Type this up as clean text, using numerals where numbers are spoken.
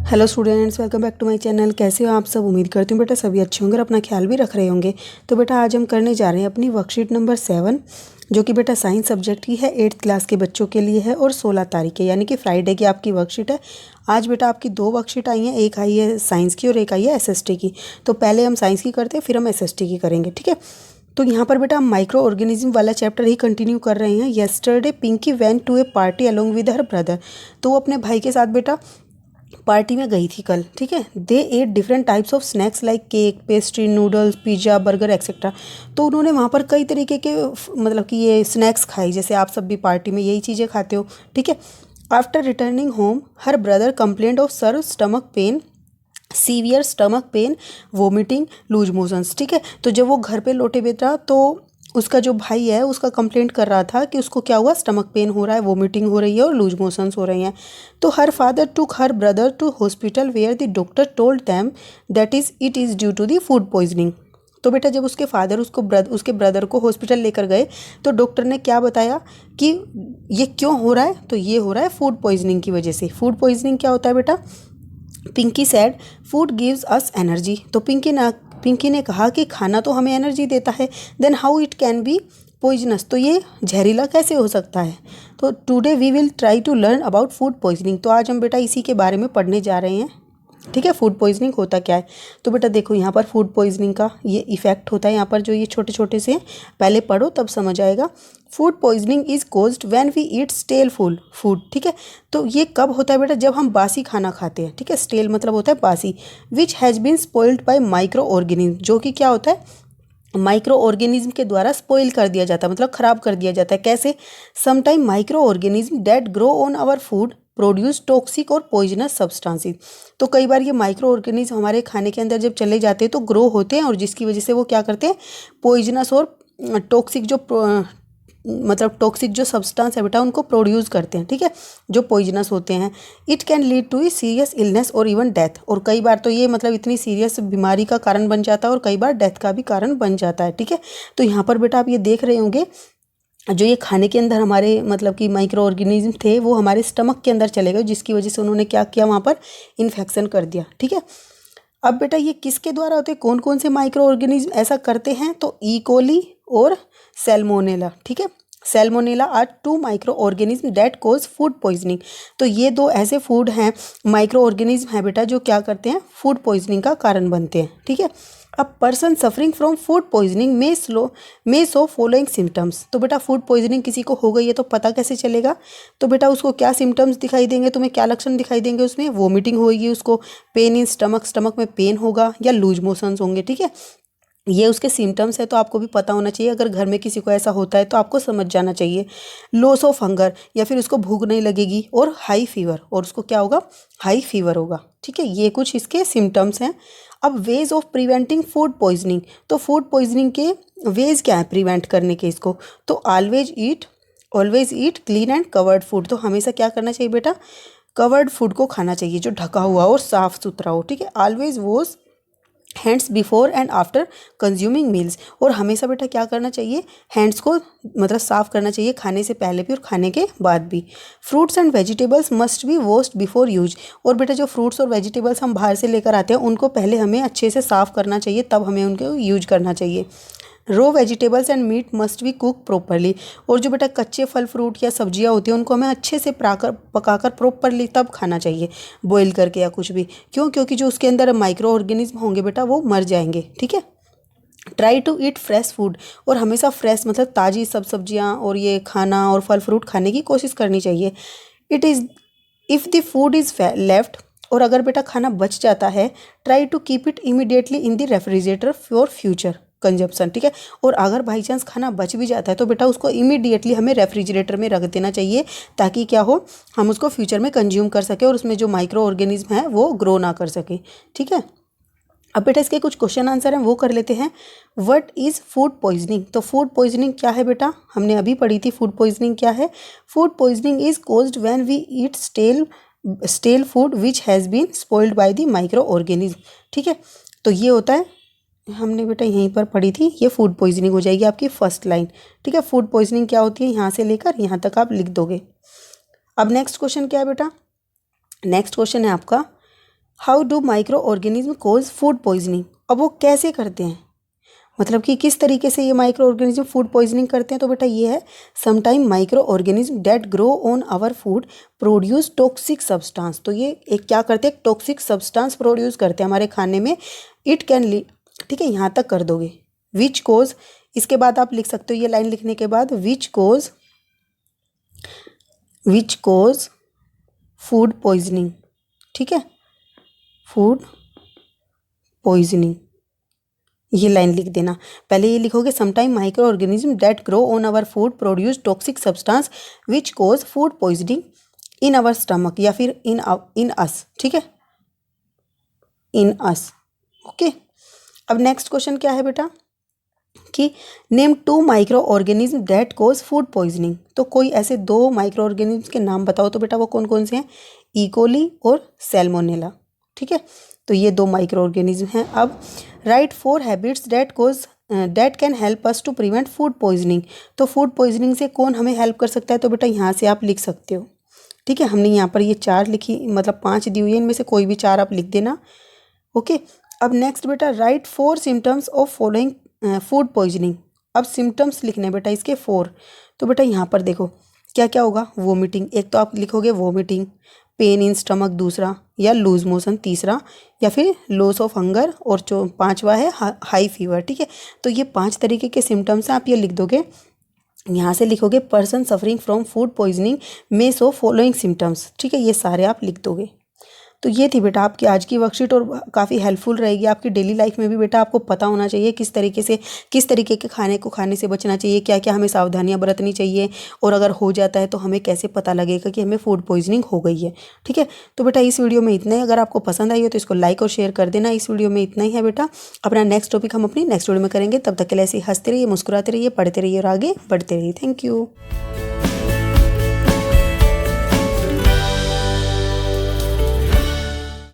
Hello students, welcome back to my channel. कैसे हो आप सब? उम्मीद करती हूँ बेटा सभी अच्छे होंगे और अपना ख्याल भी रख रहे होंगे। तो बेटा आज हम करने जा रहे हैं अपनी वर्कशीट नंबर 7, जो कि बेटा साइंस सब्जेक्ट की है, 8th क्लास के बच्चों के लिए है और 16 तारीख है यानी कि फ्राइडे की आपकी वर्कशीट है। आज बेटा आपकी 2 वर्कशीट आई हैं, एक आई है साइंस की और एक आई है एसएसटी की। तो पहले हम साइंस की करते हैं, फिर हम एसएसटी की करेंगे, ठीक है। तो यहाँ पर बेटा हम माइक्रो ऑर्गेनिज्म वाला चैप्टर ही कंटिन्यू कर रहे हैं। Yesterday Pinky went to a party along with her brother. तो वो अपने भाई के साथ बेटा पार्टी में गई थी कल, ठीक है। They ate different types of snacks like cake, pastry, noodles, pizza, burger etcetera. तो उन्होंने वहाँ पर कई तरीके के मतलब कि ये स्नैक्स खाई, जैसे आप सब भी पार्टी में यही चीज़ें खाते हो, ठीक है। After returning home her brother complaint of sir stomach pain, severe stomach pain, vomiting, loose motions, ठीक है। तो जब वो घर पे लौटे बेटा, तो उसका जो भाई है उसका कंप्लेंट कर रहा था कि उसको क्या हुआ, स्टमक पेन हो रहा है, वोमिटिंग हो रही है और लूज मोशंस हो रही हैं। तो her father took her brother to hospital where the doctor told them that it is due to the food poisoning. तो बेटा जब उसके फादर उसके ब्रदर को हॉस्पिटल लेकर गए तो डॉक्टर ने क्या बताया कि ये क्यों हो रहा है, तो ये हो रहा है फूड पॉइजनिंग की वजह से। फूड पॉइजनिंग क्या होता है बेटा? Pinky said food gives us energy. तो पिंकी ने कहा कि खाना तो हमें एनर्जी देता है, then how it can be poisonous, तो ये जहरीला कैसे हो सकता है। तो today we will try to learn about food poisoning. तो आज हम बेटा इसी के बारे में पढ़ने जा रहे हैं, ठीक है। फूड पॉइजनिंग होता क्या है? तो बेटा देखो यहाँ पर फूड पॉइजनिंग का ये इफेक्ट होता है, यहाँ पर जो ये छोटे छोटे से पहले पढ़ो तब समझ आएगा। Food poisoning is caused when we eat stale food, ठीक है। तो ये कब होता है बेटा? जब हम बासी खाना खाते हैं, ठीक है। स्टेल मतलब होता है बासी। Which has been spoiled by microorganism, जो कि क्या होता है, माइक्रो ऑर्गेनिज्म के द्वारा स्पॉइल कर दिया जाता है, मतलब खराब कर दिया जाता है। कैसे? Sometime microorganism that grow on our food produce toxic और पॉइजनस सब्सटेंसेस। तो कई बार ये माइक्रो ऑर्गेनिज्म हमारे खाने के अंदर जब चले जाते हैं तो ग्रो होते हैं और जिसकी वजह से वो क्या करते हैं, पॉइजनस और टॉक्सिक मतलब टॉक्सिक जो सब्सटेंस है बेटा उनको प्रोड्यूस करते हैं, ठीक है, जो पॉइजनस होते हैं। It can lead to serious illness और इवन डेथ। और कई बार तो ये मतलब इतनी सीरियस बीमारी का कारण बन जाता है और कई बार डेथ का भी कारण बन जाता है, ठीक है। तो यहाँ पर बेटा आप ये देख रहे होंगे, जो ये खाने के अंदर हमारे मतलब कि माइक्रो ऑर्गेनिज्म थे वो हमारे स्टमक के अंदर चले गए, जिसकी वजह से उन्होंने क्या किया, वहाँ पर इन्फेक्शन कर दिया, ठीक है। अब बेटा ये किसके द्वारा होते हैं, कौन कौन से माइक्रो ऑर्गेनिज्म ऐसा करते हैं? तो ई कोली और सैल्मोनेला, ठीक है। Salmonella are 2 microorganism that cause food poisoning. तो ये 2 ऐसे फूड हैं, माइक्रो ऑर्गेनिज्म हैं बेटा, जो क्या करते हैं, फूड पॉइजनिंग का कारण बनते हैं, ठीक है। A person suffering from food poisoning may show following symptoms. तो बेटा फूड पॉइजनिंग किसी को हो गई है तो पता कैसे चलेगा? तो बेटा उसको क्या सिम्टम्स दिखाई देंगे, तुम्हें क्या लक्षण दिखाई देंगे? उसमें वोमिटिंग होगी, उसको पेन इन स्टमक में पेन होगा या लूज मोशंस होंगे, ठीक है। ये उसके सिम्टम्स है, तो आपको भी पता होना चाहिए। अगर घर में किसी को ऐसा होता है तो आपको समझ जाना चाहिए। लॉस ऑफ हंगर, या फिर उसको भूख नहीं लगेगी, और हाई फीवर, और उसको क्या होगा, हाई फीवर होगा, ठीक है। ये कुछ इसके सिम्टम्स हैं। अब ways of preventing food poisoning. तो फूड पॉइजनिंग के वेज क्या है प्रिवेंट करने के इसको? तो always eat clean and covered food. तो हमेशा क्या करना चाहिए बेटा, कवर्ड फूड को खाना चाहिए, जो ढका हुआ और साफ सुथरा हो, ठीक है। Always wash hands before and after consuming meals. और हमेशा बेटा क्या करना चाहिए, हैंड्स को मतलब साफ़ करना चाहिए, खाने से पहले भी और खाने के बाद भी। Fruits and vegetables must be washed before use. और बेटा जो फ्रूट्स और वेजिटेबल्स हम बाहर से लेकर आते हैं उनको पहले हमें अच्छे से साफ़ करना चाहिए, तब हमें उनको यूज करना चाहिए। Raw vegetables and meat must be cook properly. और जो बेटा कच्चे फल फ्रूट या सब्जियां होती हैं उनको हमें अच्छे से पकाकर प्रॉपरली तब खाना चाहिए, बॉईल करके या कुछ भी। क्यों? क्योंकि जो उसके अंदर माइक्रो ऑर्गेनिज्म होंगे बेटा वो मर जाएंगे, ठीक है। Try to eat fresh food. और हमेशा फ्रेश मतलब ताज़ी सब सब्जियां और ये खाना और फल फ्रूट खाने की कोशिश करनी चाहिए। It is if the food is left, और अगर बेटा खाना बच जाता है, try to keep it immediately in the refrigerator for future consumption, ठीक है। और अगर बाई चांस खाना बच भी जाता है तो बेटा उसको इमीडिएटली हमें रेफ्रिजरेटर में रख देना चाहिए, ताकि क्या हो, हम उसको फ्यूचर में कंज्यूम कर सके और उसमें जो माइक्रो ऑर्गेनिज्म है वो ग्रो ना कर सके, ठीक है। अब बेटा इसके कुछ क्वेश्चन आंसर हैं वो कर लेते हैं। What is food poisoning? तो फूड पॉइजनिंग क्या है बेटा, हमने अभी पढ़ी थी फूड पॉइजनिंग क्या है। Food poisoning is caused when we eat stale food which has been spoiled by the microorganism, ठीक है। तो ये होता है, हमने बेटा यहीं पर पढ़ी थी, ये फूड पॉइजनिंग हो जाएगी आपकी फर्स्ट लाइन, ठीक है। फूड पॉइजनिंग क्या होती है यहाँ से लेकर यहाँ तक आप लिख दोगे। अब नेक्स्ट क्वेश्चन क्या है बेटा? नेक्स्ट क्वेश्चन है आपका, how do microorganism cause food poisoning. अब वो कैसे करते हैं, मतलब कि किस तरीके से ये माइक्रो ऑर्गेनिज्म फूड पॉइजनिंग करते हैं। तो बेटा ये है, sometime microorganism that grow on our food produce toxic substance. तो ये एक क्या करते हैं, टॉक्सिक सब्सटेंस प्रोड्यूस करते हैं हमारे खाने में। इट कैन, ठीक है, यहाँ तक कर दोगे। विच कोज, इसके बाद आप लिख सकते हो ये लाइन लिखने के बाद, विच कोज फूड पॉइजनिंग, ठीक है, फूड पॉइजनिंग, ये लाइन लिख देना। पहले ये लिखोगे, sometime microorganism that grow on our food produce toxic substance which cause food poisoning in our stomach, या फिर इन अस, ठीक है, इन अस। ओके, अब नेक्स्ट क्वेश्चन क्या है बेटा कि name 2 microorganism that cause food poisoning. तो कोई ऐसे 2 माइक्रो ऑर्गेनिज्म के नाम बताओ। तो बेटा वो कौन कौन से हैं, इकोली और सैल्मोनेला, ठीक है। तो ये 2 माइक्रो ऑर्गेनिज्म हैं। अब write 4 habits that can help us to prevent food poisoning. तो फूड पॉइजनिंग से कौन हमें हेल्प कर सकता है। तो बेटा यहाँ से आप लिख सकते हो, ठीक है। हमने यहाँ पर ये 4 लिखी, मतलब 5 दी हुई है, इनमें से कोई भी 4 आप लिख देना। ओके, अब नेक्स्ट बेटा, right 4 symptoms of following food poisoning. अब सिम्टम्स लिखने बेटा इसके 4। तो बेटा यहाँ पर देखो क्या क्या होगा, वोमिटिंग, एक तो आप लिखोगे वोमिटिंग, पेन इन स्टमक दूसरा, या लूज मोशन तीसरा, या फिर लॉस ऑफ हंगर, और जो 5वां है हाई फीवर, ठीक है। तो ये 5 तरीके के सिम्टम्स हैं, आप ये लिख दोगे। यहाँ से लिखोगे person suffering from food poisoning may show following symptoms, ठीक है, ये सारे आप लिख दोगे। तो ये थी बेटा आपकी आज की वर्कशीट, और काफ़ी हेल्पफुल रहेगी आपकी डेली लाइफ में भी। बेटा आपको पता होना चाहिए किस तरीके के खाने को खाने से बचना चाहिए, क्या क्या हमें सावधानियां बरतनी चाहिए, और अगर हो जाता है तो हमें कैसे पता लगेगा कि हमें फूड पॉइजनिंग हो गई है, ठीक है। तो बेटा इस वीडियो में इतना ही। अगर आपको पसंद आई हो तो इसको लाइक और शेयर कर देना। इस वीडियो में इतना ही है बेटा। अपना नेक्स्ट टॉपिक हम अपनी नेक्स्ट वीडियो में करेंगे। तब तक के लिए ऐसे हंसते रहिए, मुस्कुराते रहिए, पढ़ते रहिए और आगे बढ़ते रहिए। Thank you.